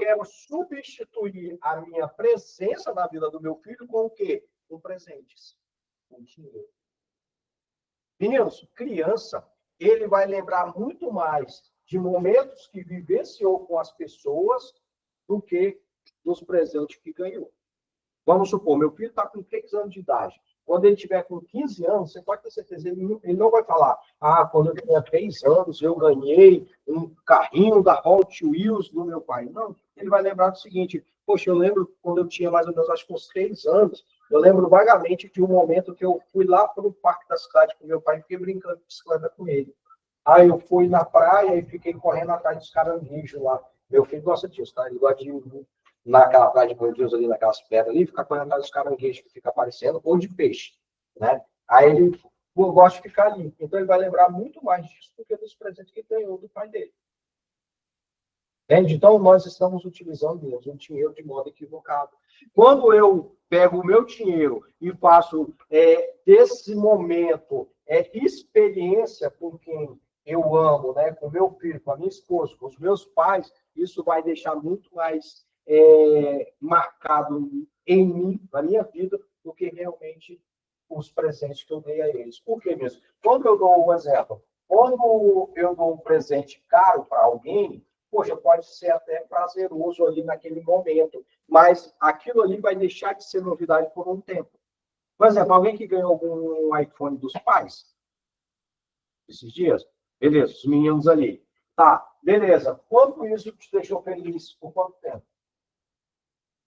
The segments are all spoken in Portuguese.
quero substituir a minha presença na vida do meu filho com o quê? Com presentes, com dinheiro. Meninos, criança, ele vai lembrar muito mais de momentos que vivenciou com as pessoas do que dos presentes que ganhou. Vamos supor, meu filho está com 3 anos de idade. Quando ele tiver com 15 anos, você pode ter certeza, ele não vai falar, quando eu tinha 3 anos, eu ganhei um carrinho da Hot Wheels do meu pai. Não, ele vai lembrar do seguinte, poxa, eu lembro quando eu tinha mais ou menos, acho que uns 3 anos, eu lembro vagamente de um momento que eu fui lá para o parque da cidade com meu pai e fiquei brincando de bicicleta com ele. Aí eu fui na praia e fiquei correndo atrás dos caranguejos lá. Meu filho gosta disso, tá? Ele gosta de naquela praia de Bom Deus ali, naquelas pedras ali, ficar correndo atrás dos caranguejos que fica aparecendo, ou de peixe, né? Aí ele gosta de ficar ali. Então ele vai lembrar muito mais disso do que dos presentes que ganhou do pai dele. Entende? Então nós estamos utilizando o dinheiro de modo equivocado. Quando eu pego o meu dinheiro e faço desse momento experiência com quem eu amo, né? Com meu filho, com a minha esposa, com os meus pais, isso vai deixar muito mais marcado em mim, na minha vida, do que realmente os presentes que eu dei a eles. Por quê mesmo? Quando eu dou um exemplo, quando eu dou um presente caro para alguém, poxa, pode ser até prazeroso ali naquele momento, mas aquilo ali vai deixar de ser novidade por um tempo. Por exemplo, alguém que ganhou algum iPhone dos pais, esses dias, beleza, os meninos ali. Tá, beleza. Quanto isso te deixou feliz? Por quanto tempo?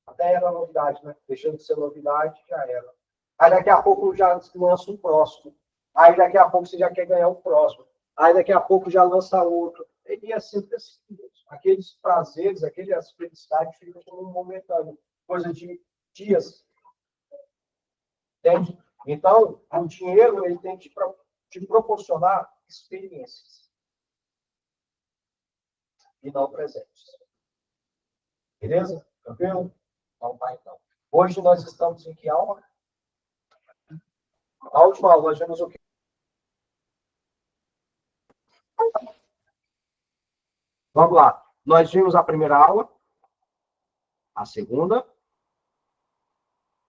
Até era novidade, né? Deixando de ser novidade, já era. Aí daqui a pouco já lança um próximo. Aí daqui a pouco você já quer ganhar o próximo. Aí daqui a pouco já lança outro. E é sempre assim. Aqueles prazeres, aquelas felicidades ficam por um momentâneo. Coisa de dias. Entende? Então, o dinheiro ele tem que te proporcionar experiências. E não presentes. Beleza? Tranquilo? Então, tá, então. Hoje nós estamos em que aula? A última aula, nós vimos o quê? Vamos lá. Nós vimos a primeira aula, a segunda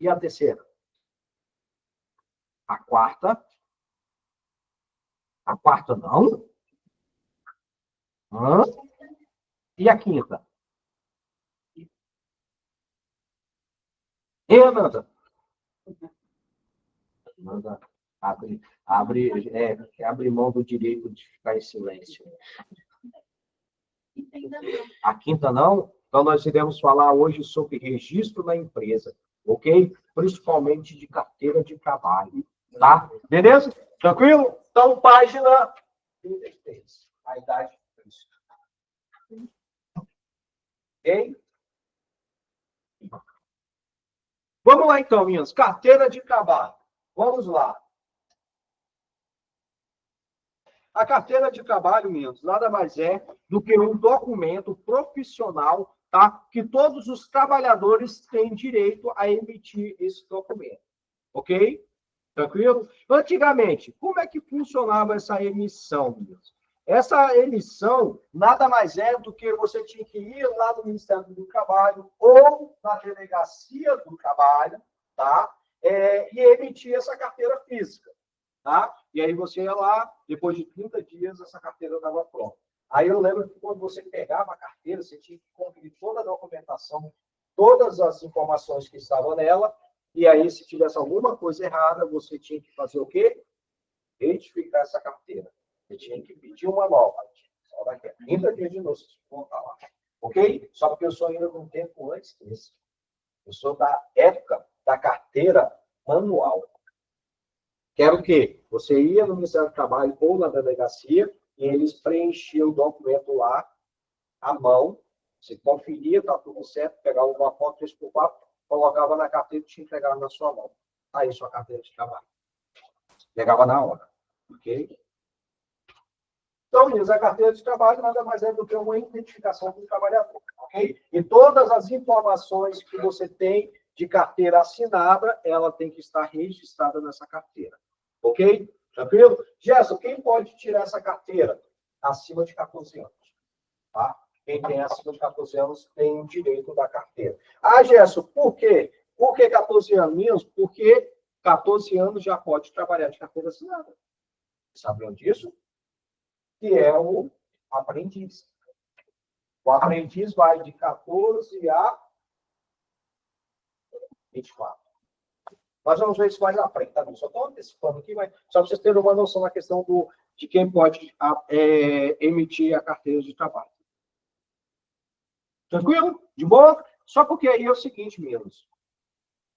e a terceira. A quarta. A quarta não. E a quinta. E Ananda? Ananda, abre mão do direito de ficar em silêncio. A quinta não? Então, nós iremos falar hoje sobre registro na empresa, ok? Principalmente de carteira de trabalho, tá? Beleza? Tranquilo? Então, página 33. A idade de Cristo. Ok? Vamos lá, então, minhas. Carteira de trabalho. Vamos lá. A carteira de trabalho, meninos, nada mais é do que um documento profissional, tá? Que todos os trabalhadores têm direito a emitir esse documento. Ok? Tranquilo? Antigamente, como é que funcionava essa emissão, meninos? Essa emissão nada mais é do que você tinha que ir lá no Ministério do Trabalho ou na Delegacia do Trabalho, tá? E emitir essa carteira física. Tá? E aí você ia lá, depois de 30 dias, essa carteira estava pronta. Aí eu lembro que quando você pegava a carteira, você tinha que conferir toda a documentação, todas as informações que estavam nela, e aí, se tivesse alguma coisa errada, você tinha que fazer o quê? Retificar essa carteira. Você tinha que pedir uma nova. Só daqui a 30 dias de novo, você voltar lá. Ok? Só porque eu sou ainda de um tempo antes desse. Eu sou da época da carteira manual. Que era o quê? Você ia no Ministério do Trabalho ou na delegacia e eles preenchiam o documento lá, à mão, você conferia, está tudo certo, pegava uma foto, 3x4, colocava na carteira e te entregava na sua mão. Aí, sua carteira de trabalho. Pegava na hora. Ok? Então, meninos, a carteira de trabalho nada mais é do que uma identificação do trabalhador. Ok? E todas as informações que você tem de carteira assinada, ela tem que estar registrada nessa carteira. Ok? Tranquilo? Gerson, quem pode tirar essa carteira? Acima de 14 anos. Tá? quem tem acima de 14 anos tem o direito da carteira. Ah, Gerson, por quê? Por que 14 anos mesmo? Porque 14 anos já pode trabalhar de carteira assinada. Sabiam disso? Que é o aprendiz. O aprendiz vai de 14 a 24. Nós vamos ver isso mais à frente, tá? Só estou antecipando aqui, mas só para vocês terem uma noção na questão de quem pode emitir a carteira de trabalho. Tranquilo? De boa? Só porque aí é o seguinte mesmo.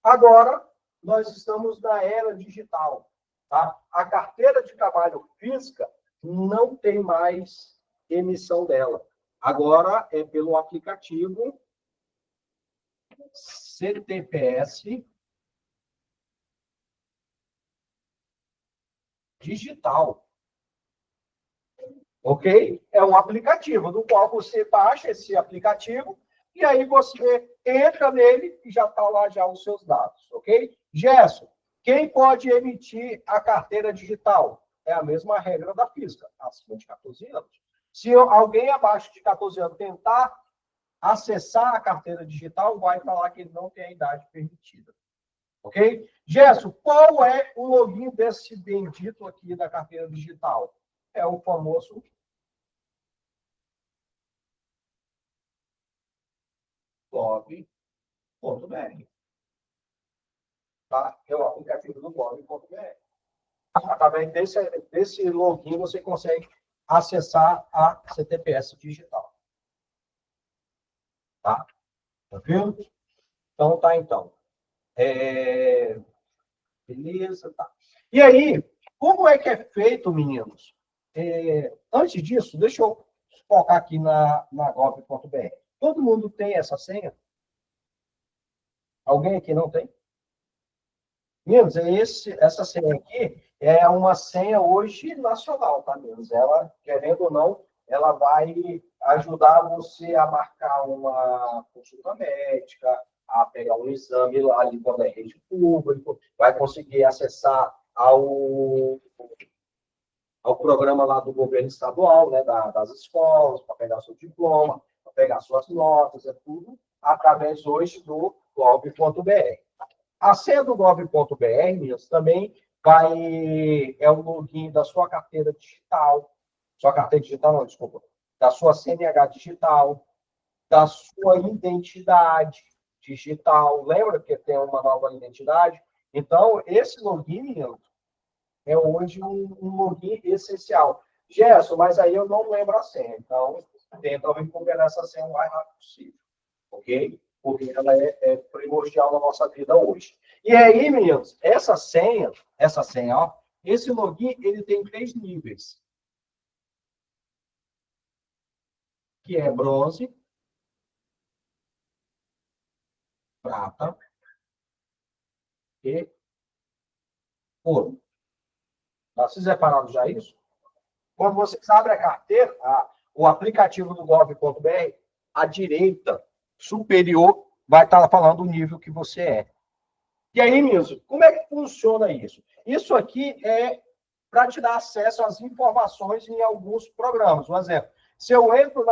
Agora, nós estamos na era digital. Tá? A carteira de trabalho física não tem mais emissão dela. Agora é pelo aplicativo CTPS digital. Ok? É um aplicativo no qual você baixa esse aplicativo e aí você entra nele e já está lá já os seus dados. Ok? Gerson, quem pode emitir a carteira digital? É a mesma regra da física, acima de 14 anos. Se alguém abaixo de 14 anos tentar acessar a carteira digital, vai falar que ele não tem a idade permitida. Ok? Gerson, qual é o login desse bendito aqui da carteira digital? É o famoso gov.br. Tá? É o aplicativo do gov.br. Através desse login, você consegue acessar a CTPS digital. Tá? Tá vendo? Então, tá, então. Beleza, tá. E aí, como é que é feito, meninos? Antes disso, deixa eu focar aqui na gov.br. Todo mundo tem essa senha? Alguém aqui não tem? Meninos, essa senha aqui é uma senha hoje nacional, tá, meninos? Ela, querendo ou não, ela vai ajudar você a marcar uma consulta médica, a pegar um exame lá ali quando é rede público, vai conseguir acessar ao programa lá do governo estadual, né, das escolas, para pegar seu diploma, para pegar suas notas, é tudo através hoje do gov.br. A senha do gov.br também é o login da sua carteira digital, não, desculpa, da sua CNH digital, da sua identidade digital. Lembra que tem uma nova identidade? Então, esse login é hoje um login essencial. Gerson, mas aí eu não lembro a senha. Então, tenta recuperar essa senha o mais rápido possível. Ok? Porque ela é primordial na nossa vida hoje. E aí, meninos, essa senha, ó, esse login, ele tem 3 níveis. Que é bronze, prata e ouro. Vocês repararam já isso? Quando vocês abrem a carteira, o aplicativo do gov.br, à direita superior vai estar falando o nível que você é. E aí, mesmo, como é que funciona isso? Isso aqui é para te dar acesso às informações em alguns programas. Por exemplo, se eu entro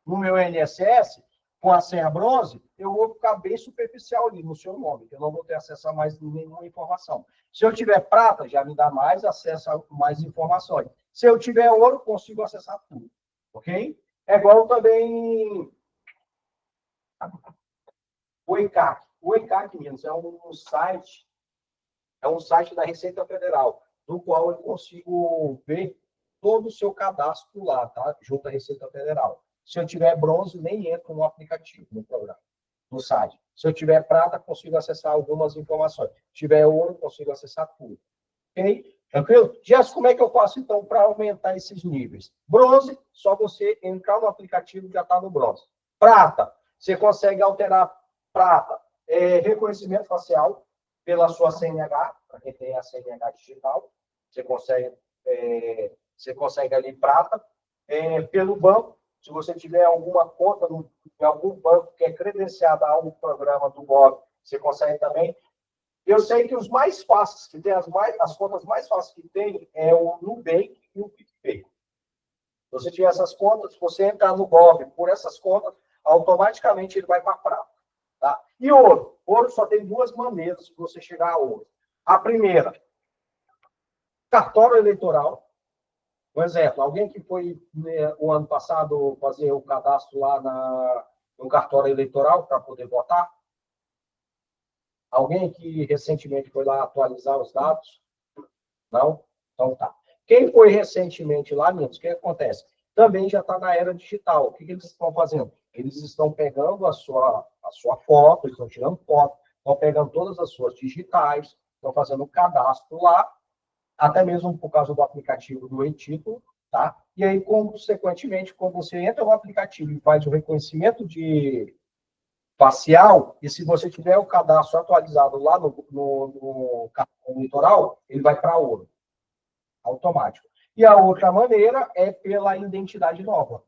no meu INSS com a senha bronze, eu vou ficar bem superficial ali no seu nome, eu não vou ter acesso a mais nenhuma informação. Se eu tiver prata, já me dá mais acesso a mais informações. Se eu tiver ouro, consigo acessar tudo. Ok? É igual também o ECAC. O ECAC, meninos, é um site da Receita Federal, no qual eu consigo ver todo o seu cadastro lá, tá? Junto à Receita Federal. Se eu tiver bronze, nem entro no aplicativo, no programa, no site. Se eu tiver prata, consigo acessar algumas informações. Se tiver ouro, consigo acessar tudo. Ok? Tranquilo? Jéssica, como é que eu faço, então, para aumentar esses níveis? Bronze, só você entrar no aplicativo, já está no bronze. Prata, você consegue alterar prata. Reconhecimento facial pela sua CNH, para quem tem a CNH digital, você consegue ali prata. Pelo banco, se você tiver alguma conta em algum banco que é credenciada ao programa do Gov, você consegue também. Eu sei que os mais fáceis, que tem as contas mais fáceis que tem, é o Nubank e o PicPay. Se você tiver essas contas, se você entrar no Gov por essas contas, automaticamente ele vai para prata. Tá? E ouro? Ouro só tem duas maneiras de você chegar a ouro. A primeira, cartório eleitoral. Um exemplo, alguém que foi o ano passado fazer o cadastro lá no cartório eleitoral para poder votar? Alguém que recentemente foi lá atualizar os dados? Não? Então tá. Quem foi recentemente lá, menos, o que acontece? Também já está na era digital. O que eles estão fazendo? Eles estão pegando a sua foto, eles estão tirando foto, estão pegando todas as suas digitais, estão fazendo o cadastro lá, até mesmo por causa do aplicativo do e-título, tá? E aí, consequentemente, quando você entra no aplicativo e faz o reconhecimento de facial, e se você tiver o cadastro atualizado lá no cartão eleitoral, ele vai para ouro, automático. E a outra maneira é pela identidade nova.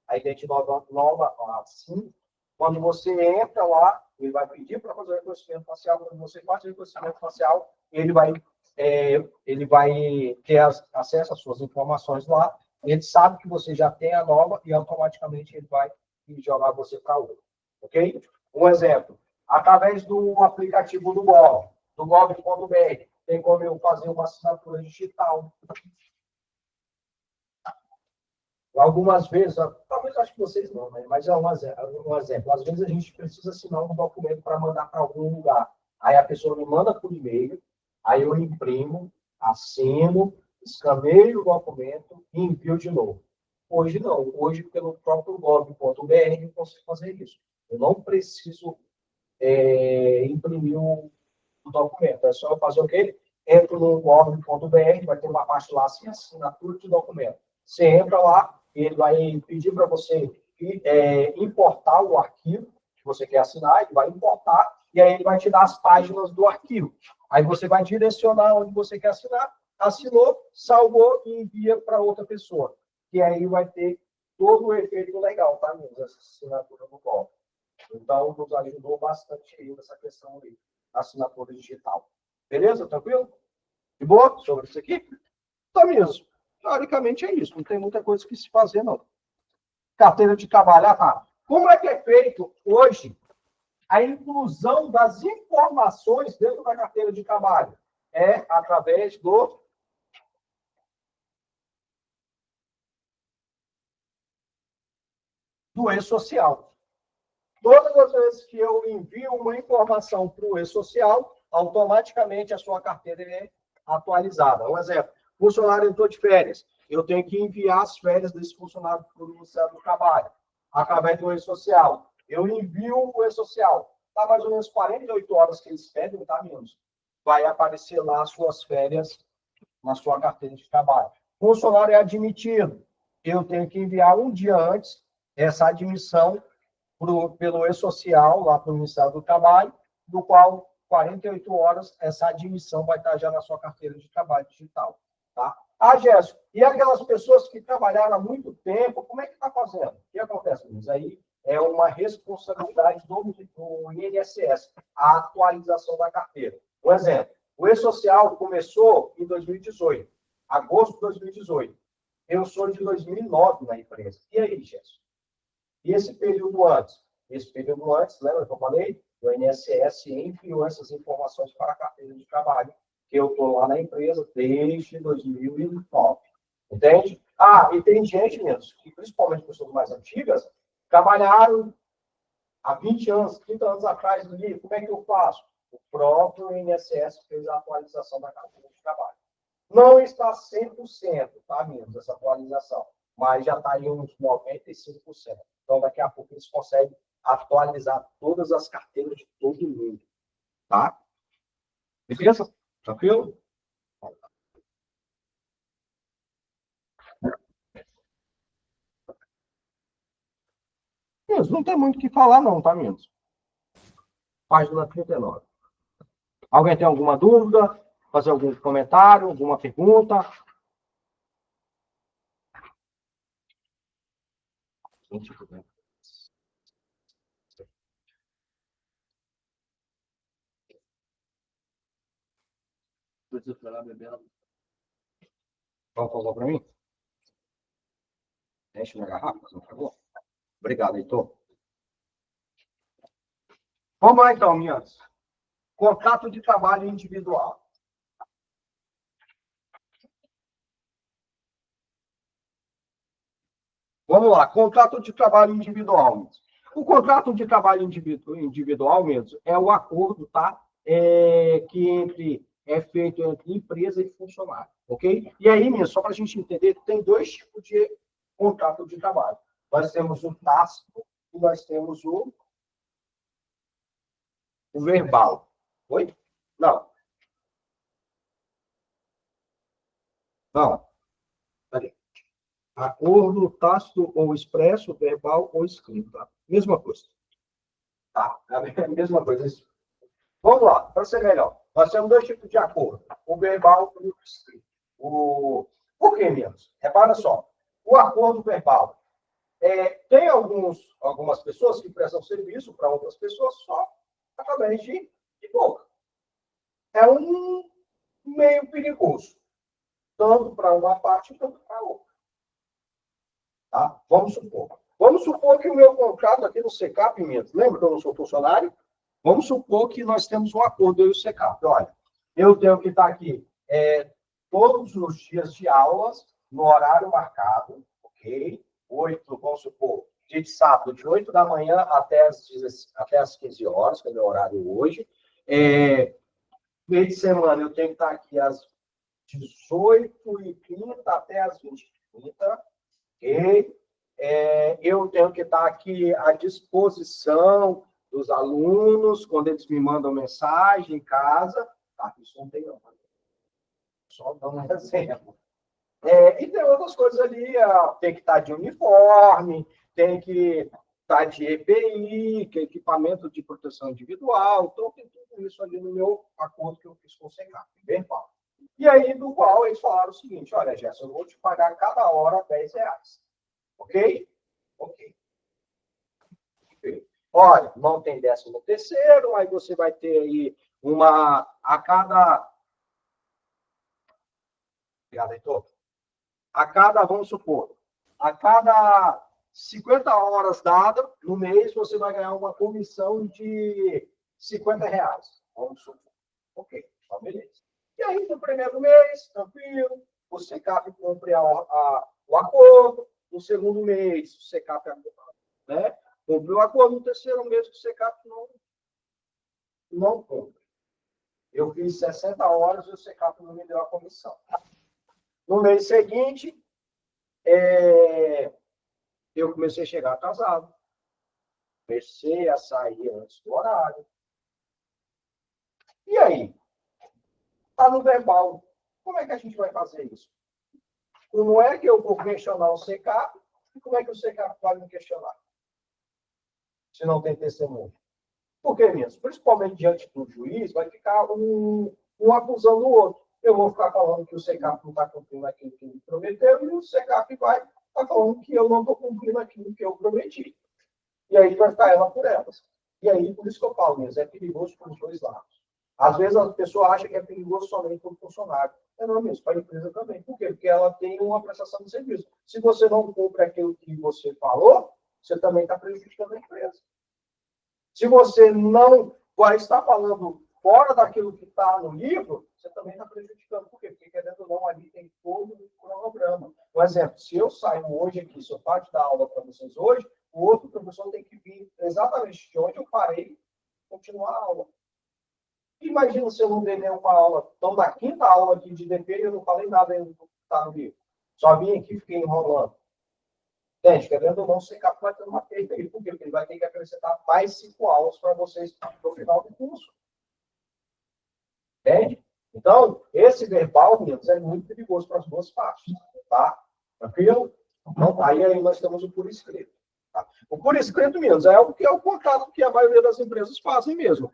A identidade nova, assim, quando você entra lá, ele vai pedir para fazer o reconhecimento facial. Quando você faz o reconhecimento facial, ele vai ter acesso às suas informações lá. Ele sabe que você já tem a nova e automaticamente ele vai jogar você para outra. Ok? Um exemplo. Através do aplicativo do Gov, do gov.br, tem como eu fazer uma assinatura digital. Algumas vezes, talvez acho que vocês não, né? Mas é um exemplo. Às vezes a gente precisa assinar um documento para mandar para algum lugar. Aí a pessoa me manda por e-mail, aí eu imprimo, assino, escaneio o documento e envio de novo. Hoje não. Hoje, pelo próprio gov.br, eu consigo fazer isso. Eu não preciso imprimir o documento. É só eu fazer o quê? Entro no gov.br, vai ter uma parte lá assim, assinatura de documento. Você entra lá, ele vai pedir para você importar o arquivo que você quer assinar, ele vai importar, e aí ele vai te dar as páginas do arquivo. Aí você vai direcionar onde você quer assinar, assinou, salvou e envia para outra pessoa. Que aí vai ter todo o efeito legal, tá, amigos? Essa assinatura do Gov. Então, nos ajudou bastante aí nessa questão aí, assinatura digital. Beleza? Tranquilo? De boa? Sobre isso aqui? Tá mesmo. Teoricamente é isso. Não tem muita coisa que se fazer, não. Carteira de trabalho, tá. Como é que é feito hoje a inclusão das informações dentro da carteira de trabalho? É através do e-social. Todas as vezes que eu envio uma informação para o e-social, automaticamente a sua carteira é atualizada. Um exemplo, funcionário entrou de férias. Eu tenho que enviar as férias desse funcionário para o Ministério do Trabalho, através do e-social. Eu envio o e-social. Está mais ou menos 48 horas que eles pedem, tá menos. Vai aparecer lá as suas férias na sua carteira de trabalho. Funcionário é admitido. Eu tenho que enviar um dia antes essa admissão pelo e-social, lá para o Ministério do Trabalho, do qual 48 horas essa admissão vai estar já na sua carteira de trabalho digital. Tá? Ah, Jéssica, e aquelas pessoas que trabalharam há muito tempo, como é que está fazendo? O que acontece, Luiz? Aí é uma responsabilidade do INSS, a atualização da carteira. Um exemplo, o e-social começou em 2018, agosto de 2018. Eu sou de 2009 na empresa. E aí, Jéssica? E esse período antes? Esse período antes, lembra que eu falei? O INSS enviou essas informações para a carteira de trabalho, que eu estou lá na empresa desde 2009. Entende? Ah, e tem gente mesmo, que principalmente pessoas mais antigas, trabalharam há 20 anos, 30 anos atrás ali. Como é que eu faço? O próprio INSS fez a atualização da carteira de trabalho. Não está 100%, tá, amigos, essa atualização, mas já está em uns 95%. Então, daqui a pouco eles conseguem atualizar todas as carteiras de todo mundo, tá? Beleza? Tranquilo? Isso, não tem muito o que falar, não, tá, amigos? Página 39. Alguém tem alguma dúvida? Fazer algum comentário, alguma pergunta? Vamos falar para mim? Enche minha garrafa, por favor. Obrigado, Heitor. Vamos lá, então, minhas. Contrato de trabalho individual. Vamos lá, contrato de trabalho individual. O contrato de trabalho individual mesmo é o acordo, tá? Que é feito entre empresa e funcionário, ok? E aí, mesmo, só para a gente entender, tem dois tipos de contrato de trabalho. Nós temos o tácito e nós temos o verbal. Oi? Não. Não. Peraí. Acordo tácito ou expresso, verbal ou escrito. Tá? Mesma coisa. Tá? É a mesma coisa. Vamos lá, para ser melhor. Nós temos dois tipos de acordo: o verbal e o escrito. Por que menos? Repara só. O acordo verbal. Tem algumas pessoas que prestam serviço para outras pessoas só através de boca. É um meio perigoso, tanto para uma parte quanto para a outra. Tá? Vamos supor que o meu contrato aqui no SECAP, lembra que eu não sou funcionário? Vamos supor que nós temos um acordo eu e o SECAP. Olha, eu tenho que estar aqui todos os dias de aulas, no horário marcado, ok? Vamos supor, dia de sábado, de 8 da manhã até as 15 horas, que é o meu horário hoje. Meio de semana, eu tenho que estar aqui às 18h30 até às 20h30, ok? Eu tenho que estar aqui à disposição dos alunos quando eles me mandam mensagem em casa. Tá? Isso não tem não. Só dar um exemplo. E tem outras coisas ali, tem que estar de uniforme, tem que estar de EPI, que é equipamento de proteção individual. Então, tem tudo isso ali no meu acordo que eu fiz com o SECAP, bem fácil. E aí, do qual eles falaram o seguinte: olha, Gerson, eu vou te pagar cada hora R$10. Ok? Ok. Olha, não tem 13º, aí você vai ter aí a cada... Obrigado, Heitor. Vamos supor, a cada 50 horas dadas no mês, você vai ganhar uma comissão de R$50. Vamos supor. Ok, tá, beleza. E aí, no primeiro mês, tranquilo, o SECAP cumpre o acordo. No segundo mês, o SECAP cumpre o acordo. No terceiro mês, o SECAP não cumpre. Eu fiz 60 horas e o SECAP não me deu a comissão. No mês seguinte, eu comecei a chegar atrasado. Comecei a sair antes do horário. E aí? Está no verbal. Como é que a gente vai fazer isso? Como é que eu vou questionar o SECAP? E como é que o SECAP vai me questionar? Se não tem testemunho. Por que mesmo? Principalmente diante do juiz, vai ficar um acusando o outro. Eu vou ficar falando que o SECAP não está cumprindo aquilo que ele prometeu e o SECAP vai estar falando que eu não estou cumprindo aquilo que eu prometi. E aí vai ficar ela por elas. E aí, por isso que eu falo mesmo, é perigoso para os dois lados. Às vezes a pessoa acha que é perigoso somente para o funcionário. É não mesmo, para a empresa também. Por quê? Porque ela tem uma prestação de serviço. Se você não cumpre aquilo que você falou, você também está prejudicando a empresa. Se você não vai estar falando fora daquilo que está no livro, você também está prejudicando. Por quê? Porque, querendo ou não, ali tem todo o cronograma. Por exemplo, se eu saio hoje aqui, se eu paro de dar aula para vocês hoje, o outro professor tem que vir exatamente de onde eu parei e continuar a aula. Imagina se eu não dei nenhuma aula. Então, na quinta aula aqui de DP, eu não falei nada ainda do que está no livro. Só vim aqui e fiquei enrolando. Gente, querendo ou não, o SECAP vai ter uma perda aí. Por quê? Porque ele vai ter que acrescentar mais 5 aulas para vocês no final do curso. Entende? Então, esse verbal, meninos, é muito perigoso para as duas partes. Tá? Tranquilo? Então, aí nós temos o por escrito. Tá? O por escrito, meninos, é o que é o contrato que a maioria das empresas fazem mesmo.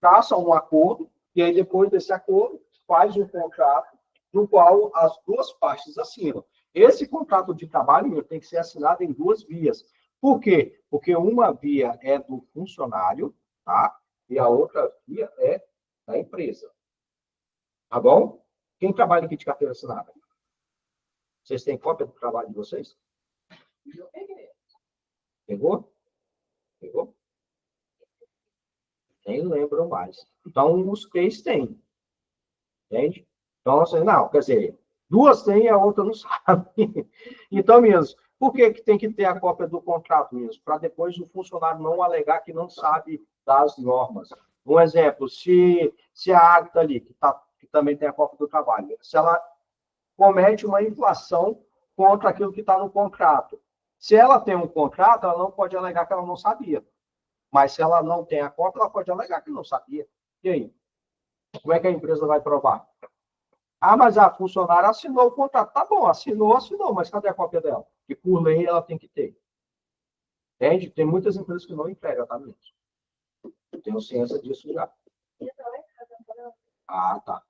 Traçam um acordo, e aí depois desse acordo, faz um contrato no qual as duas partes assinam. Esse contrato de trabalho tem que ser assinado em duas vias. Por quê? Porque uma via é do funcionário, tá? E a outra via é da empresa. Tá bom? Quem trabalha aqui de carteira assinada? Vocês têm cópia do trabalho de vocês? Eu peguei. Pegou? Pegou? Nem lembro mais. Então, os três têm. Entende? Então, assim, não, quer dizer, duas têm e a outra não sabe. Então, mesmo, por que tem que ter a cópia do contrato mesmo? Para depois o funcionário não alegar que não sabe das normas. Um exemplo, se a Agta ali, que também tem a cópia do trabalho, se ela comete uma inflação contra aquilo que está no contrato. Se ela tem um contrato, ela não pode alegar que ela não sabia. Mas se ela não tem a cópia, ela pode alegar que não sabia. E aí? Como é que a empresa vai provar? Ah, mas a funcionária assinou o contrato. Tá bom, assinou, mas cadê a cópia dela? Que por lei ela tem que ter. Entende? Tem muitas empresas que não entregam, tá mesmo? Eu tenho ciência disso já. Ah, tá.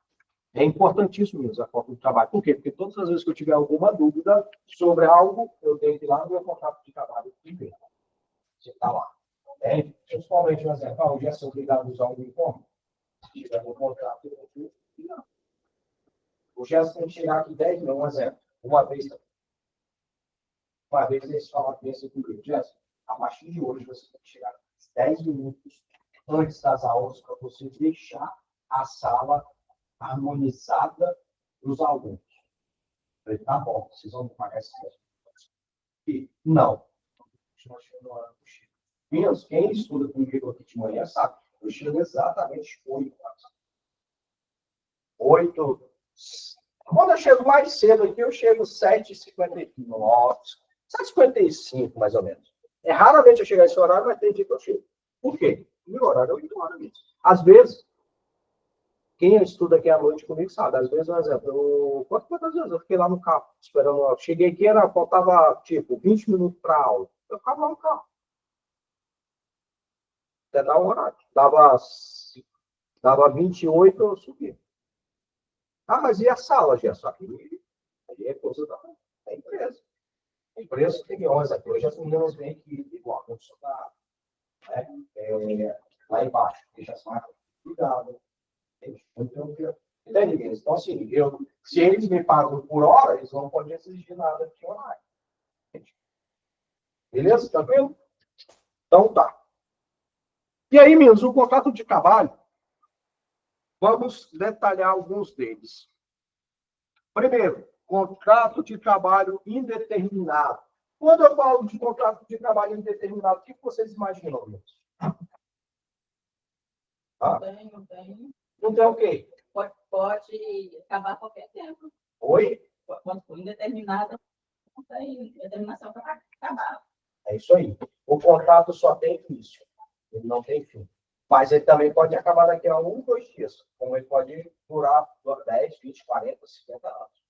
É importantíssimo mesmo a cópia do trabalho. Por quê? Porque todas as vezes que eu tiver alguma dúvida sobre algo, eu tenho que ir lá no meu contrato de trabalho e ver. Você está lá. É, principalmente, um exemplo, o dia é obrigado a usar um uniforme. Se tiver no contrato, eu tenho que ir lá. O Gerson tem que chegar aqui 10 minutos, um exemplo. Uma vez eles falam assim comigo, Gerson, a partir de hoje você tem que chegar 10 minutos antes das aulas para você deixar a sala harmonizada para os alunos. Eu falei, tá bom, vocês vão me pagar esses 10 minutos. E não. Continua chegando a hora do Chico. Quem estuda comigo aqui de manhã sabe, eu chego exatamente 8 horas. 8. Quando eu chego mais cedo aqui, eu chego 7h59, 7h55, mais ou menos. É raramente eu chegar nesse horário, mas tem dia que eu chego. Por quê? O meu horário é 8 horas mesmo. Às vezes, quem estuda aqui à noite comigo sabe. Às vezes, por exemplo, quantas vezes eu fiquei lá no carro, esperando. Eu cheguei aqui, faltava, tipo, 20 minutos para a aula. Eu ficava lá no carro. Até dar um horário. Dava 28, eu subi. Ah, mas e a sala, Gerson? Aí é coisa da empresa. A empresa tem 11, hoje as meninas vêm aqui, igual, a funcionário, né? Lá embaixo, deixa as máquinas, cuidado. Entende? Então, assim, se eles me pagam por hora, eles não podem exigir nada de horário. Beleza? Tranquilo? Então, tá. E aí, meninos, o contrato de trabalho, vamos detalhar alguns deles. Primeiro, contrato de trabalho indeterminado. Quando eu falo de contrato de trabalho indeterminado, o que vocês imaginam, meninos? Não tem, não tem. Não tem o quê? Pode acabar a qualquer tempo. Oi? Quando for indeterminado, não tem determinação para acabar. É isso aí. O contrato só tem início. Ele não tem fim. Mas ele também pode acabar daqui a 1, 2 dias. Como ele pode durar 10, 20, 40, 50 anos.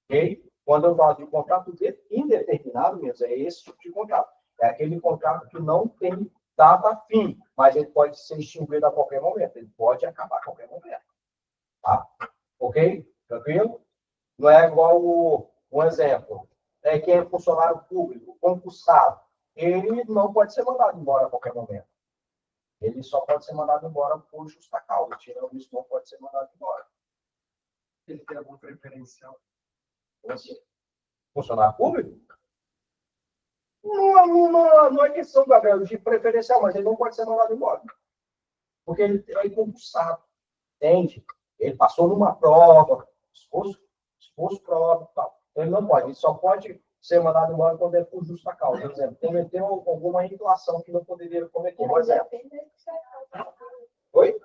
Ok? Quando eu falo de contrato indeterminado, mesmo, é esse tipo de contrato. É aquele contrato que não tem data fim, mas ele pode ser extinguido a qualquer momento. Ele pode acabar a qualquer momento. Tá? Ok? Tranquilo? Não é igual um exemplo. Quem é funcionário público, concursado, ele não pode ser mandado embora a qualquer momento. Ele só pode ser mandado embora por justa causa. Tirando isso, não pode ser mandado embora. Ele tem algum preferencial? Assim, funcionário público? Não é questão, Gabriel, de preferencial, mas ele não pode ser mandado embora. Porque ele é concursado. Entende? Ele passou numa prova, expôs prova e tal. Então, ele não pode. Ele só pode ser mandado embora quando é por justa causa. Por exemplo, cometeu alguma inflação que não poderia cometer. Por exemplo. Oi?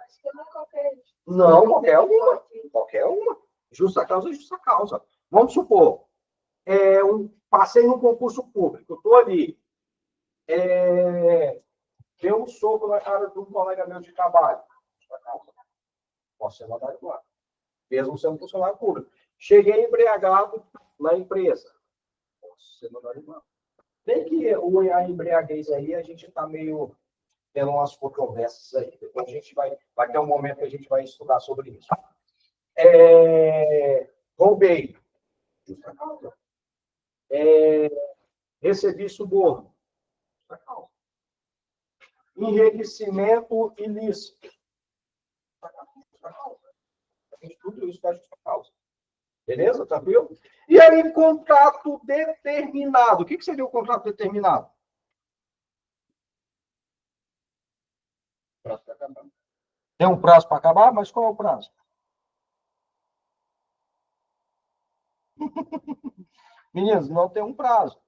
Não, qualquer uma. Qualquer uma. Justa causa é justa causa. Vamos supor, passei num concurso público, estou ali, deu um soco na cara de um colega meu de trabalho. Justa causa. Posso ser mandado embora. Mesmo sendo um funcionário público. Cheguei embriagado na empresa. Posso ser mandado embora. Tem que a embriaguez aí, a gente está meio tendo umas controvérsias aí. Depois a gente vai ter um momento que a gente vai estudar sobre isso. Roubei. Justa causa. Recebi suborno. Justa causa. Enriquecimento ilícito. Justa causa. Tudo isso faz justa causa. Beleza? Tranquilo? E aí, contrato determinado. O que seria o contrato determinado? Prazo para acabar. Tem um prazo para acabar, mas qual é o prazo? Meninos, não tem um prazo.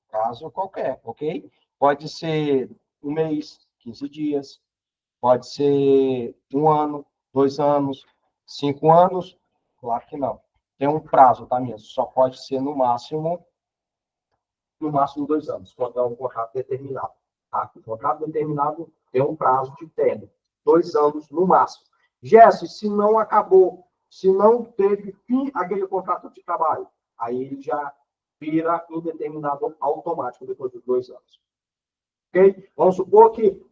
Prazo qualquer, ok? Pode ser um mês, 15 dias, pode ser um ano, 2 anos, 5 anos. Claro que não. Tem um prazo, tá, mesmo? Só pode ser no máximo 2 anos, quando é um contrato determinado. Tá? O contrato determinado tem um prazo de término. 2 anos no máximo. Jesse, se não acabou, se não teve fim aquele contrato de trabalho, aí ele já vira indeterminado automático depois dos 2 anos. Okay? Vamos supor que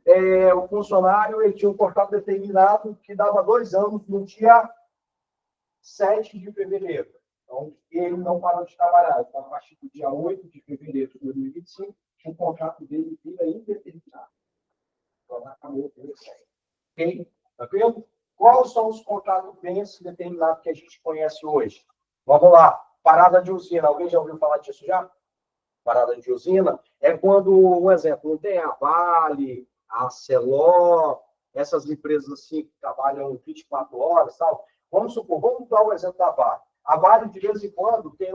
o funcionário ele tinha um contrato determinado que dava 2 anos no dia 7 de fevereiro. Então, ele não parou de trabalhar. Então, a partir do dia 8 de fevereiro de 2025, o contrato dele vira indeterminado. Então, acabou o processo. Ok? Tranquilo? Quais são os contratos bem determinados que a gente conhece hoje? Vamos lá. Parada de usina. Alguém já ouviu falar disso já? Parada de usina é quando, um exemplo, não tem a Vale, a Celor, essas empresas assim que trabalham 24 horas, tal. Vamos supor, vamos dar o exemplo da Vale. A Vale, de vez em quando, tem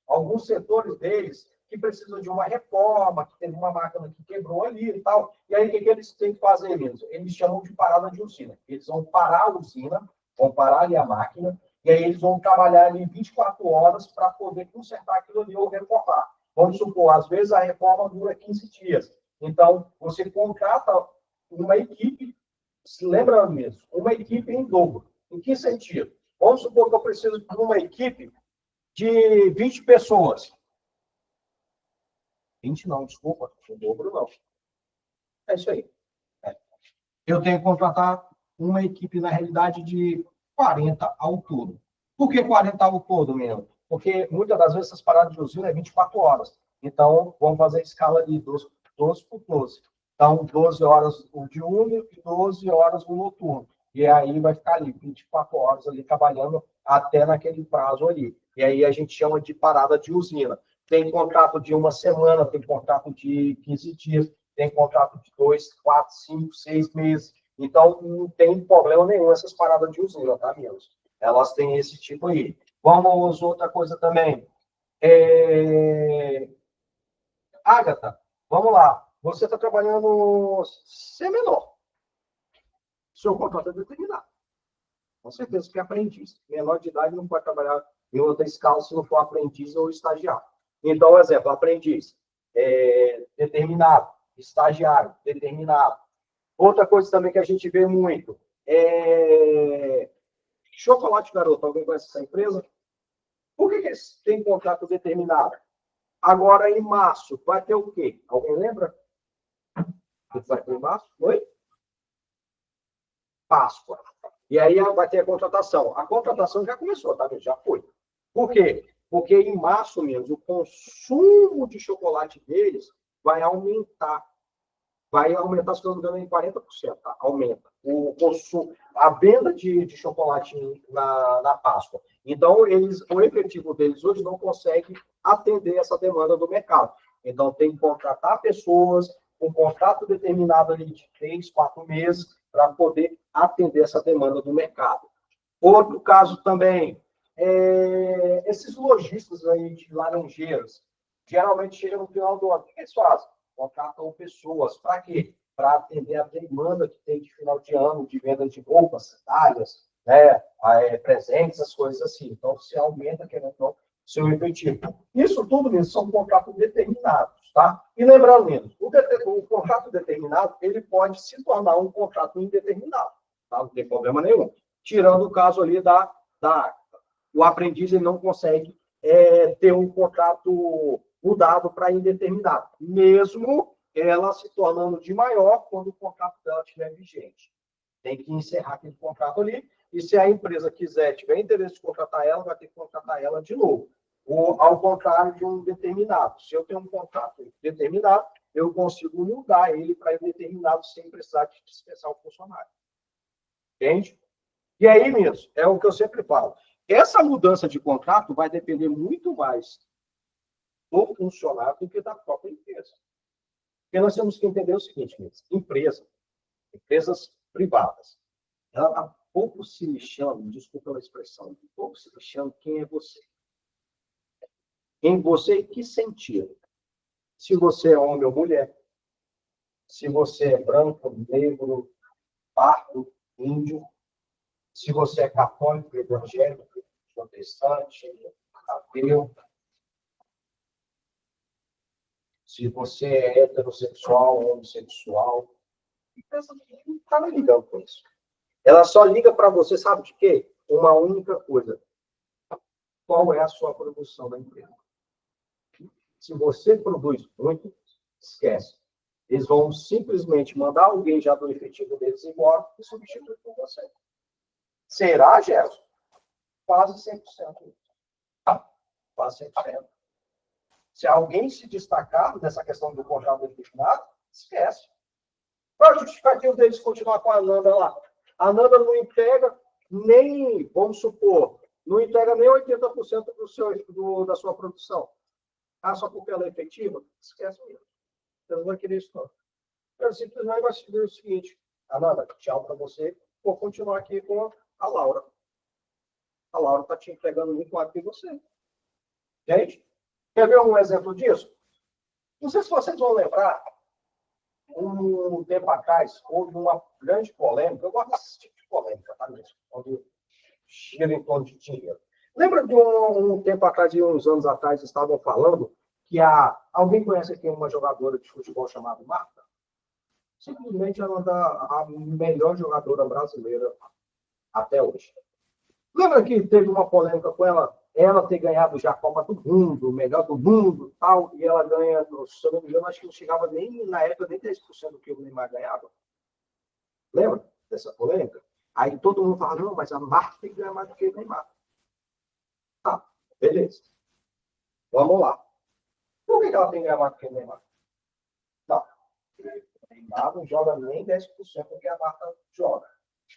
alguns setores deles que precisam de uma reforma, que teve uma máquina que quebrou ali e tal. E aí, o que eles têm que fazer mesmo? Eles chamam de parada de usina. Eles vão parar a usina, vão parar ali a máquina, e aí eles vão trabalhar ali 24 horas para poder consertar aquilo ali ou reformar. Vamos supor, às vezes a reforma dura 15 dias. Então, você contrata uma equipe, se lembrando mesmo, uma equipe em dobro. Em que sentido? Vamos supor que eu preciso de uma equipe de 20 pessoas. 20 não, desculpa, o dobro não. É isso aí. Eu tenho que contratar uma equipe, na realidade, de 40 ao todo. Por que 40 ao todo mesmo? Porque muitas das vezes essas paradas de usina é 24 horas. Então, vamos fazer a escala de 12 por 12. Então, 12 horas o diurno e 12 horas o noturno. E aí vai ficar ali 24 horas ali trabalhando até naquele prazo ali. E aí a gente chama de parada de usina. Tem contrato de uma semana, tem contrato de 15 dias, tem contrato de 2, 4, 5, 6 meses. Então, não tem problema nenhum essas paradas de usina, tá, menos? Elas têm esse tipo aí. Vamos, outra coisa também. Ágata, vamos lá. Você está trabalhando ser menor. Seu contrato é determinado. Com certeza que é aprendiz. Menor de idade não pode trabalhar em outra escala se não for aprendiz ou estagiário. Então, exemplo, aprendiz determinado, estagiário determinado. Outra coisa também que a gente vê muito é Chocolate Garoto. Alguém conhece essa empresa? Por que eles têm contrato determinado? Agora, em março, vai ter o quê? Alguém lembra? Vai ter em março? Oi? Páscoa. E aí vai ter a contratação. A contratação já começou, tá? Já foi. Por quê? Porque em março mesmo, o consumo de chocolate deles vai aumentar. Vai aumentar, se não me engano, em 40%. Tá? Aumenta. O consumo, a venda de chocolate na Páscoa. Então, o efetivo deles hoje não consegue atender essa demanda do mercado. Então, tem que contratar pessoas com um contrato determinado ali de 3, 4 meses para poder atender essa demanda do mercado. Outro caso também, esses lojistas aí de laranjeiras, geralmente chegam no final do ano. O que eles fazem? Contratam pessoas. Para quê? Para atender a demanda que tem de final de ano, de venda de roupas, sandálias, né, presentes, as coisas assim. Então, você aumenta, querendo ou não, seu efetivo. Isso tudo mesmo são contratos determinados, tá? E lembrando mesmo, o contrato determinado, ele pode se tornar um contrato indeterminado, tá? Não tem problema nenhum. Tirando o caso ali o aprendiz ele não consegue ter um contrato mudado para indeterminado, mesmo ela se tornando de maior quando o contrato dela estiver vigente. Tem que encerrar aquele contrato ali, e se a empresa tiver interesse de contratar ela, vai ter que contratar ela de novo. Ou, ao contrário de um determinado. Se eu tenho um contrato determinado, eu consigo mudar ele para indeterminado sem precisar de dispensar o funcionário. Entende? E aí, mesmo, é o que eu sempre falo. Essa mudança de contrato vai depender muito mais do funcionário do que da própria empresa. Porque nós temos que entender o seguinte, empresas privadas, ela está pouco se lixando, desculpa a expressão, pouco se lixando quem é você. Em você, em que sentido? Se você é homem ou mulher, se você é branco, negro, pardo, índio, se você é católico, evangélico, protestante, ateu, se você é heterossexual, homossexual, a empresa não está ligando com isso. Ela só liga para você, sabe de quê? Uma única coisa. Qual é a sua produção da empresa? Se você produz muito, esquece. Eles vão simplesmente mandar alguém já do efetivo deles embora e substituir por você. Será, Gerson? Quase 100%. Quase 100%. Se alguém se destacar nessa questão do contrato determinado, esquece. Qual é o justificativo deles continuar com a Nanda lá? A Nanda não entrega nem, vamos supor, não entrega nem 80% da sua produção. Ah, só porque ela é efetiva? Esquece mesmo. Você não vai querer isso, não. Ela simplesmente vai dizer o seguinte: Ananda, tchau para você, vou continuar aqui com a Laura. A Laura está te entregando muito mais que você. Gente, quer ver um exemplo disso? Não sei se vocês vão lembrar, um tempo atrás, houve uma grande polêmica. Eu gosto desse tipo de polêmica, tá mesmo? Quando gira em torno de dinheiro. Lembra de um tempo atrás, de uns anos atrás, estavam falando que alguém conhece aqui uma jogadora de futebol chamada Marta? Simplesmente ela é a melhor jogadora brasileira até hoje. Lembra que teve uma polêmica com ela ter ganhado já a Copa do Mundo, o melhor do mundo, tal, e ela ganha, se eu não me engano, acho que não chegava nem, na época, nem 10% do que o Neymar ganhava. Lembra dessa polêmica? Aí todo mundo fala, não, mas a Marta tem que ganhar mais do que o Neymar. Tá, beleza. Vamos lá. Por que ela tem que ganhar mais do que o Neymar? Não. O Neymar não joga nem 10% do que a Marta joga.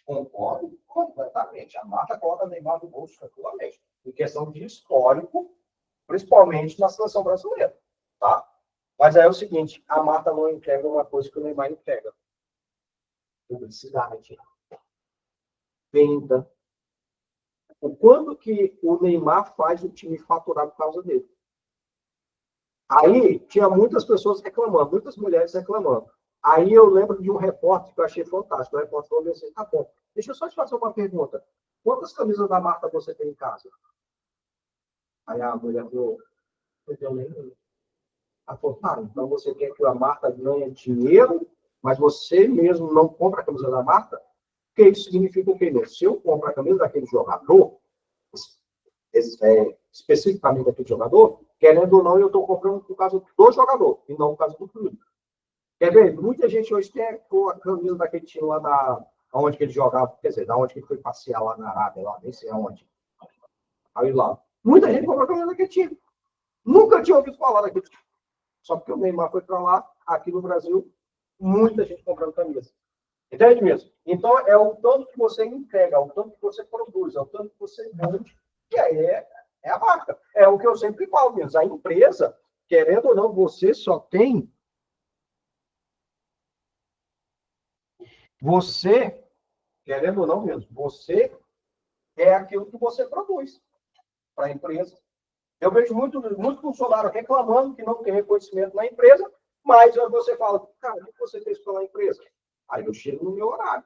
Concordo completamente. A Marta coloca o Neymar no bolso tranquilamente. Em questão de histórico, principalmente na seleção brasileira. Tá? Mas aí é o seguinte, a Marta não entrega uma coisa que o Neymar entrega. Publicidade. Venda. O quanto que o Neymar faz o time faturar por causa dele. Aí tinha muitas pessoas reclamando, muitas mulheres reclamando. Aí eu lembro de um repórter que eu achei fantástico. O repórter falou assim, tá bom, deixa eu só te fazer uma pergunta. Quantas camisas da Marta você tem em casa? Aí a mulher falou, não tenho nenhuma. Ela falou, tá, então você quer que a Marta ganhe dinheiro, mas você mesmo não compra a camisa da Marta? Porque isso significa o quê? Se eu compro a camisa daquele jogador, especificamente daquele jogador, querendo ou não, eu estou comprando por causa do jogador, e não por causa do clube. Quer ver? Muita gente hoje tem a camisa daquele time lá onde que ele jogava, quer dizer, da onde que ele foi passear lá na Arábia, lá, nem sei aonde. Aí lá. Muita gente comprou a camisa daquele time. Nunca tinha ouvido falar daquele time. Só porque o Neymar foi para lá, aqui no Brasil, muita gente comprando camisa. Entende mesmo? Então, é o tanto que você entrega, é o tanto que você produz, é o tanto que você vende, que aí é a marca. É o que eu sempre falo mesmo. A empresa, querendo ou não, você só tem. Você, querendo ou não mesmo, você é aquilo que você produz para a empresa. Eu vejo muito funcionário reclamando que não tem reconhecimento na empresa, mas você fala, cara, o que você fez pela empresa? Aí eu chego no meu horário.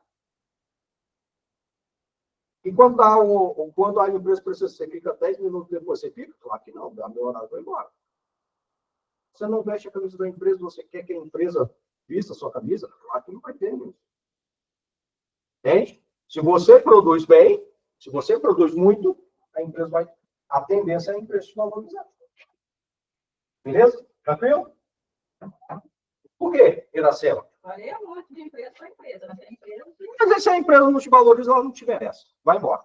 E quando a empresa precisa, você fica 10 minutos depois, você fica? Claro que não, dá meu horário, vai embora. Você não veste a camisa da empresa, você quer que a empresa vista a sua camisa? Claro que não vai ter, mesmo. Entende? Se você produz bem, se você produz muito, a empresa vai. A tendência é a empresa se valorizar. Beleza? Tranquilo? Por quê, Iracema? Varia muito de empresa para empresa. Mas a empresa... Mas se a empresa não te valoriza, ela não te merece. Vai embora.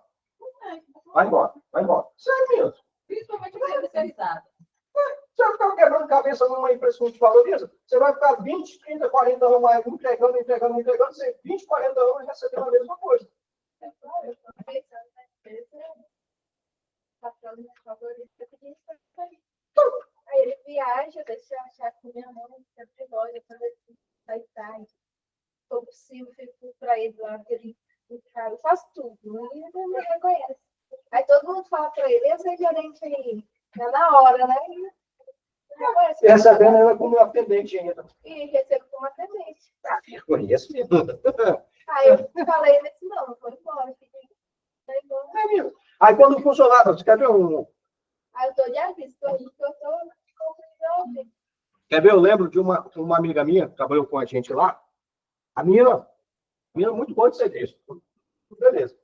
Vai embora. Vai embora. Sério mesmo. Principalmente empresa terceirizada. Você vai ficar quebrando cabeça numa empresa que não te valoriza? Você vai ficar 20, 30, 40 anos lá entregando, você 20, 40 anos recebendo a mesma coisa. Eu tô pensando na empresa, patrão minha favorita, eu pedi isso pra ele. Aí ele viaja, deixa eu achar com minha mãe, sempre loja, quando ele vai estar. Se for possível, fico para ele lá, porque ele cara, faz tudo, ele não me reconhece. Aí todo mundo fala para ele, esse gerente aí, é na hora, né? E recebendo ela como atendente ainda. E recebo como atendente. Ah, eu conheço mesmo. Aí eu falei, ele disse, não foi embora, foi embora. É mesmo. Aí quando o funcionário, você quer ver um. Aí eu tô de aviso, porque eu tô confusão. Quer ver? Eu lembro de uma amiga minha que trabalhou com a gente lá. A menina muito boa de serviço. Beleza.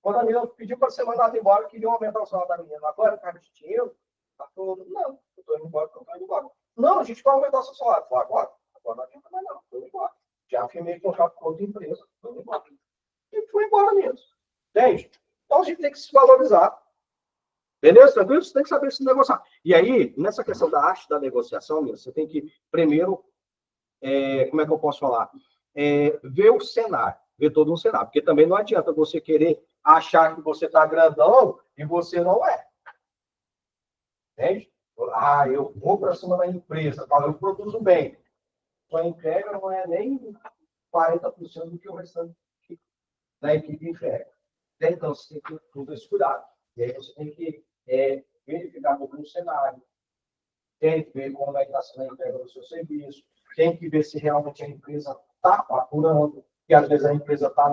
Quando a menina pediu para ser mandada embora, queria aumentar o salário da menina. Agora, cara, de dinheiro, tá todo. Não, eu estou indo embora, eu tô indo embora. Não, a gente vai aumentar o seu salário. Falei, agora? Agora não adianta mais, não. Estou indo embora. Já firmei contrato com outra empresa. Estou indo embora. E fui embora mesmo. Entende? Então a gente tem que se valorizar. Beleza? Tranquilo? Você tem que saber se negociar. E aí, nessa questão da arte da negociação, você tem que, primeiro, como é que eu posso falar? Ver o cenário, ver todo um cenário. Porque também não adianta você querer achar que você está grandão e você não é. Entende? Ah, eu vou para cima da empresa, eu produzo bem. Sua entrega não é nem 40% do que o restante da equipe entrega. Então, você tem que ter todo esse cuidado. E aí você tem que verificar um pouco o cenário, tem que ver como é que está sendo a entrega do seu serviço, tem que ver se realmente a empresa está faturando, que às vezes a empresa está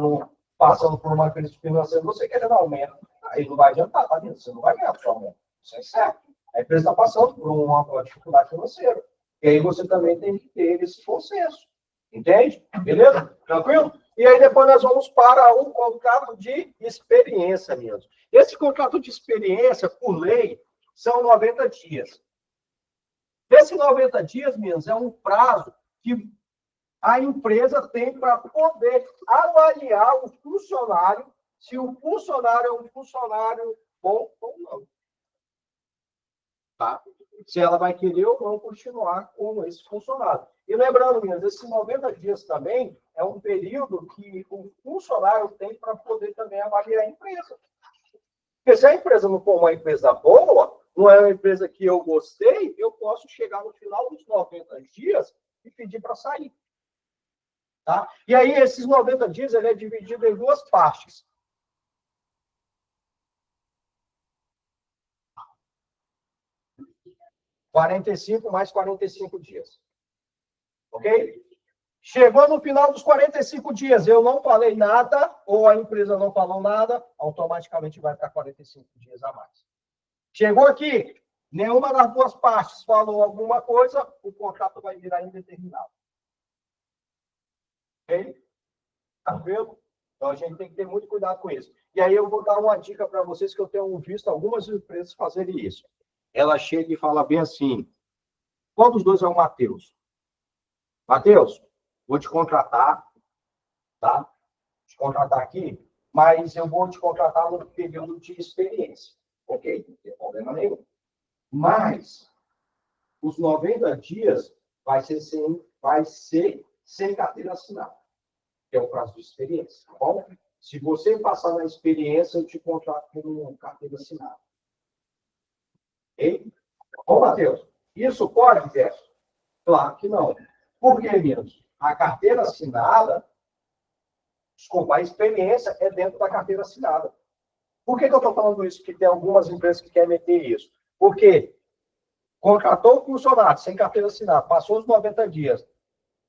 passando por uma crise financeira, você querendo aumento, aí não vai adiantar, tá vendo? Você não vai ganhar o seu aumento. Isso é certo. A empresa está passando por uma dificuldade financeira. E aí você também tem que ter esse consenso. Entende? Beleza? Tranquilo? E aí depois nós vamos para o contrato de experiência mesmo. Esse contrato de experiência, por lei, são 90 dias. Esse 90 dias, menos, é um prazo que a empresa tem para poder avaliar o funcionário, se o funcionário é um funcionário bom ou não. Tá? Se ela vai querer ou não continuar com esse funcionário. E lembrando, meninas, esses 90 dias também é um período que o funcionário tem para poder também avaliar a empresa. Porque se a empresa não for uma empresa boa, não é uma empresa que eu gostei, eu posso chegar no final dos 90 dias e pedir para sair. Tá? E aí, esses 90 dias, ele é dividido em duas partes. (45 mais 45 dias). Ok? Chegou no final dos 45 dias, eu não falei nada, ou a empresa não falou nada, automaticamente vai para 45 dias a mais. Chegou aqui, nenhuma das duas partes falou alguma coisa, o contrato vai virar indeterminado. Ok? Tá vendo? Então a gente tem que ter muito cuidado com isso. E aí eu vou dar uma dica para vocês que eu tenho visto algumas empresas fazerem isso. Ela chega e fala bem assim: qual dos dois é o Matheus? Matheus, vou te contratar, tá? Te contratar aqui, mas eu vou te contratar no período de experiência. Ok? Não tem problema nenhum. Mas os 90 dias vai ser sem carteira assinada, que é o prazo de experiência, tá bom? Se você passar na experiência, eu te contrato com carteira assinada. Ok? Bom, Matheus, isso pode, Gerson? Claro que não. Por que, menos? A carteira assinada, desculpa, a experiência é dentro da carteira assinada. Por que eu estou falando isso? Que tem algumas empresas que querem meter isso. Porque contratou o funcionário sem carteira assinada, passou os 90 dias,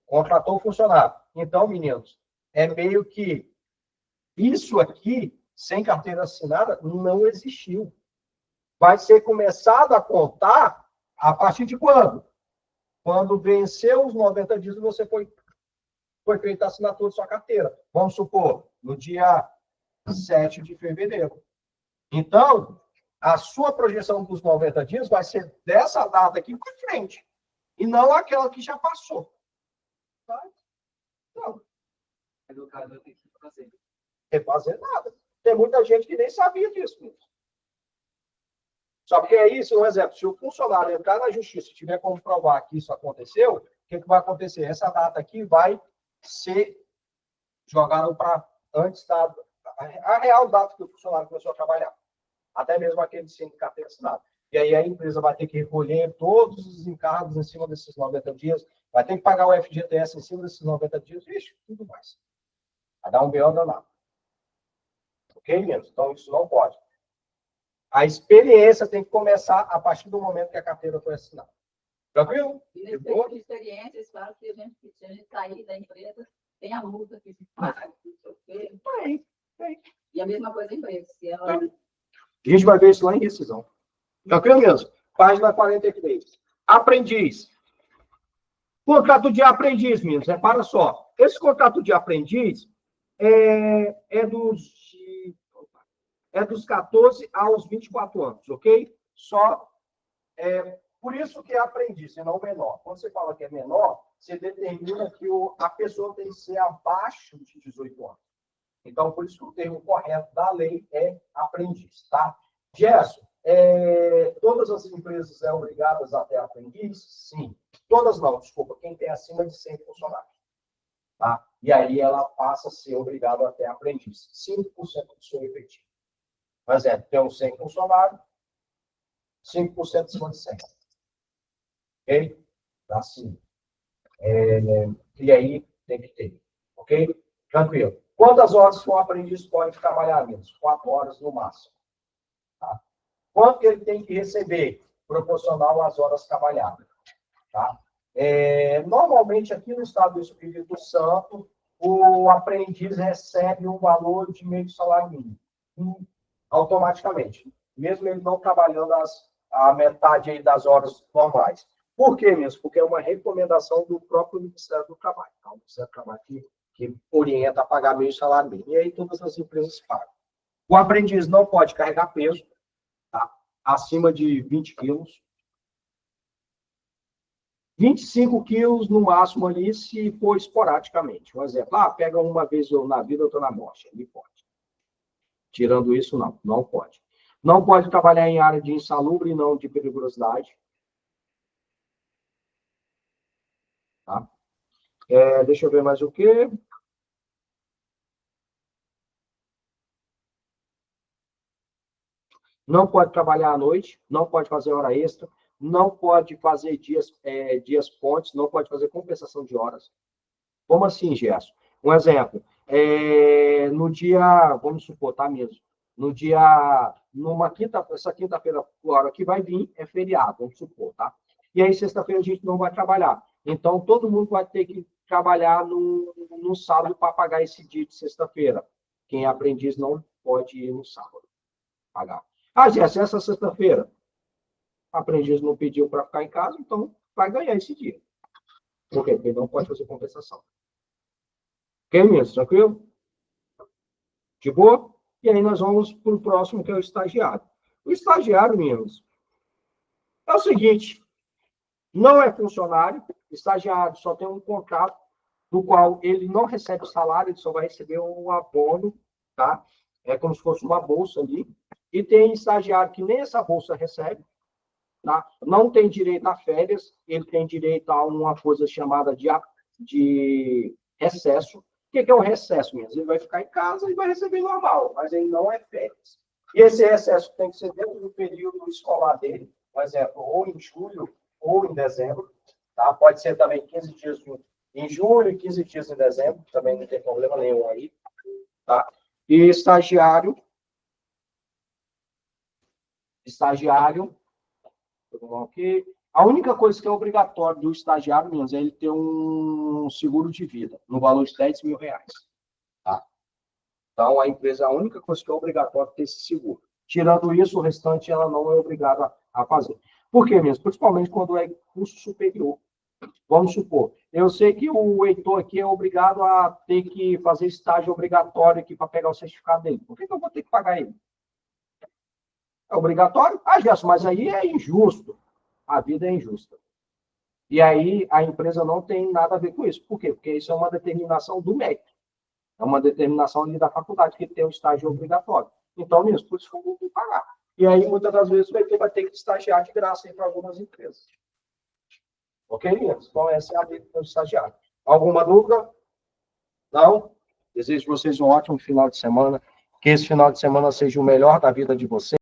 contratou o funcionário. Então, meninos, é meio que isso aqui, sem carteira assinada, não existiu. Vai ser começado a contar a partir de quando? Quando venceu os 90 dias, você foi feita a assinatura de sua carteira. Vamos supor, no dia 7 de fevereiro. Então, a sua projeção dos 90 dias vai ser dessa data aqui para frente. E não aquela que já passou. Tá? Não. No caso, eu tenho que fazer. Refazer nada. Tem muita gente que nem sabia disso. Só porque é isso, um exemplo, se o funcionário entrar na justiça e tiver como provar que isso aconteceu, o que vai acontecer? Essa data aqui vai ser jogada para antes a real data que o funcionário começou a trabalhar. Até mesmo aquele sem carteira assinada. E aí a empresa vai ter que recolher todos os encargos em cima desses 90 dias, vai ter que pagar o FGTS em cima desses 90 dias, ixi, tudo mais. Vai dar um B.O. danado. Ok, meninos? Então, isso não pode. A experiência tem que começar a partir do momento que a carteira foi assinada. Tranquilo? E nesse período de experiência, eles falam que se a gente sair da empresa, tem a multa que se paga, não sei o quê. Aí. E a mesma coisa a empresa. Se ela... A gente vai ver isso lá em rescisão. Tranquilo mesmo? Página 43. Aprendiz. Contrato de aprendiz, meninos. Repara só. Esse contrato de aprendiz é dos 14 aos 24 anos, ok? Por isso que é aprendiz, e não menor. Quando você fala que é menor, você determina que a pessoa tem que ser abaixo de 18 anos. Então, por isso que o termo correto da lei é aprendiz, tá? Gerson, todas as empresas são obrigadas a ter aprendiz? Sim. Todas não, desculpa, quem tem acima de 100 funcionários. Tá? E aí ela passa a ser obrigada a ter aprendiz. 5% do seu efetivo. Por exemplo, tem uns 100 funcionários, 5% acima de 100. Ok? Assim. E aí tem que ter. Ok? Tranquilo. Quantas horas o aprendiz pode trabalhar menos? 4 horas no máximo. Tá? Quanto ele tem que receber? Proporcional às horas trabalhadas. Tá? Normalmente, aqui no estado do Espírito Santo, o aprendiz recebe um valor de meio salário mínimo. Automaticamente. Mesmo ele não trabalhando a metade aí das horas normais. Por quê mesmo? Porque é uma recomendação do próprio Ministério do Trabalho. Tá? O Ministério do Trabalho que orienta a pagar meio salário mínimo. E aí todas as empresas pagam. O aprendiz não pode carregar peso, tá? Acima de 20 quilos. 25 quilos no máximo ali, se for esporadicamente. Um exemplo, pega uma vez na vida, outra na morte. Ele pode. Tirando isso, não pode. Não pode trabalhar em área de insalubre, não de periculosidade. Tá? Deixa eu ver mais o quê. Não pode trabalhar à noite, não pode fazer hora extra, não pode fazer dias pontes, não pode fazer compensação de horas. Como assim, Gerson? Um exemplo. No dia, vamos supor, tá mesmo? Essa quinta-feira, agora que vai vir, é feriado, vamos supor, tá? E aí, sexta-feira, a gente não vai trabalhar. Então, todo mundo vai ter que trabalhar no sábado para pagar esse dia de sexta-feira. Quem é aprendiz não pode ir no sábado pagar. Gerson, essa sexta-feira, o aprendiz não pediu para ficar em casa, então vai ganhar esse dia. Por quê? Porque ele não pode fazer compensação. Ok, meninos? Tranquilo? De boa? E aí nós vamos para o próximo, que é o estagiário. O estagiário, meninos, é o seguinte, não é funcionário, estagiário só tem um contrato do qual ele não recebe salário, ele só vai receber um abono, tá? É como se fosse uma bolsa ali. E tem estagiário que nem essa bolsa recebe, tá? Não tem direito a férias, ele tem direito a uma coisa chamada de recesso. O que é um recesso mesmo? Ele vai ficar em casa e vai receber normal, mas ele não é férias. E esse recesso tem que ser dentro do período escolar dele, por exemplo, ou em julho ou em dezembro. Tá? Pode ser também 15 dias em julho e 15 dias em dezembro, também não tem problema nenhum aí. Tá? E estagiário, okay. A única coisa que é obrigatório do estagiário, menos, é ele ter um seguro de vida, no valor de R$10 mil. Tá? Então, a empresa, a única coisa que é obrigatória é ter esse seguro. Tirando isso, o restante ela não é obrigada a fazer. Por quê mesmo? Principalmente quando é curso superior. Vamos supor, eu sei que o Heitor aqui é obrigado a ter que fazer estágio obrigatório aqui para pegar o certificado dele. Por que eu vou ter que pagar ele? É obrigatório? Gerson, mas aí é injusto. A vida é injusta. E aí a empresa não tem nada a ver com isso. Por quê? Porque isso é uma determinação do MEC. É uma determinação ali da faculdade que tem o estágio obrigatório. Então, mesmo, por isso que eu vou pagar. E aí, muitas das vezes, vai ter que estagiar de graça para algumas empresas. Ok, meninos? Então, essa é a vida do estagiário. Alguma dúvida? Não? Desejo vocês um ótimo final de semana. Que esse final de semana seja o melhor da vida de vocês.